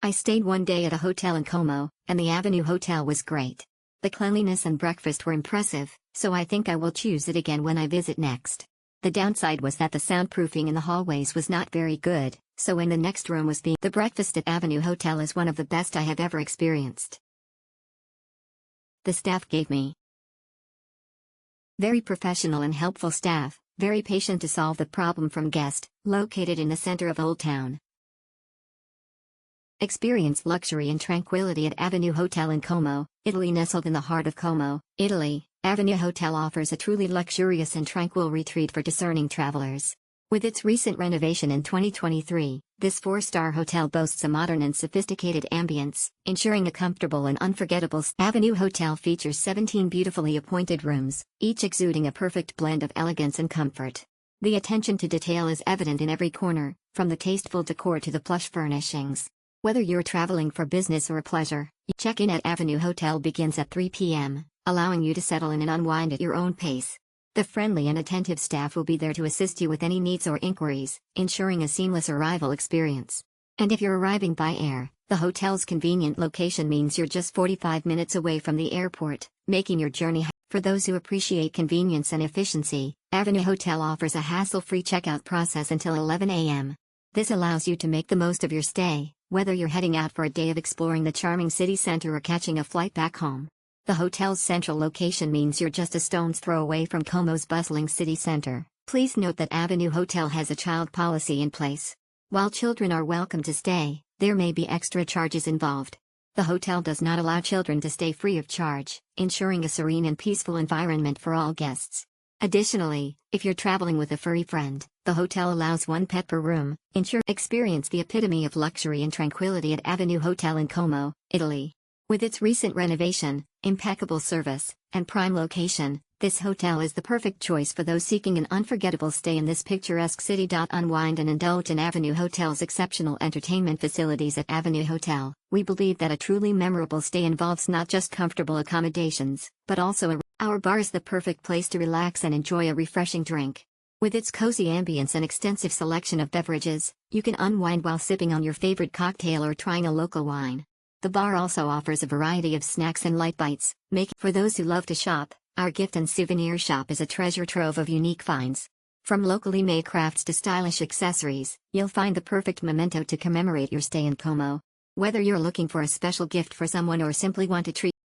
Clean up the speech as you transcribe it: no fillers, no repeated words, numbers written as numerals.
I stayed one day at a hotel in Como, and the Avenue Hotel was great. The cleanliness and breakfast were impressive, so I think I will choose it again when I visit next. The downside was that the soundproofing in the hallways was not very good, so when the next room was being... The breakfast at Avenue Hotel is one of the best I have ever experienced. The staff gave me very professional and helpful staff, very patient to solve the problem from guest, located in the center of Old Town. Experience luxury and tranquility at Avenue Hotel in Como, Italy. Nestled in the heart of Como, Italy, Avenue Hotel offers a truly luxurious and tranquil retreat for discerning travelers. With its recent renovation in 2023, this 4-star hotel boasts a modern and sophisticated ambience, ensuring a comfortable and unforgettable stay. Avenue Hotel features 17 beautifully appointed rooms, each exuding a perfect blend of elegance and comfort. The attention to detail is evident in every corner, from the tasteful decor to the plush furnishings. Whether you're traveling for business or pleasure, check-in at Avenue Hotel begins at 3 p.m., allowing you to settle in and unwind at your own pace. The friendly and attentive staff will be there to assist you with any needs or inquiries, ensuring a seamless arrival experience. And if you're arriving by air, the hotel's convenient location means you're just 45 minutes away from the airport, making your journey. For those who appreciate convenience and efficiency, Avenue Hotel offers a hassle-free checkout process until 11 a.m. This allows you to make the most of your stay, whether you're heading out for a day of exploring the charming city center or catching a flight back home. The hotel's central location means you're just a stone's throw away from Como's bustling city center. Please note that Avenue Hotel has a child policy in place. While children are welcome to stay, there may be extra charges involved. The hotel does not allow children to stay free of charge, ensuring a serene and peaceful environment for all guests. Additionally, if you're traveling with a furry friend, the hotel allows one pet per room. Experience the epitome of luxury and tranquility at Avenue Hotel in Como, Italy. With its recent renovation, impeccable service, and prime location, this hotel is the perfect choice for those seeking an unforgettable stay in this picturesque city. Unwind and indulge in Avenue Hotel's exceptional entertainment facilities at Avenue Hotel. We believe that a truly memorable stay involves not just comfortable accommodations, but also our bar is the perfect place to relax and enjoy a refreshing drink. With its cozy ambience and extensive selection of beverages, you can unwind while sipping on your favorite cocktail or trying a local wine. The bar also offers a variety of snacks and light bites, for those who love to shop, our gift and souvenir shop is a treasure trove of unique finds. From locally made crafts to stylish accessories, you'll find the perfect memento to commemorate your stay in Como. Whether you're looking for a special gift for someone or simply want to treat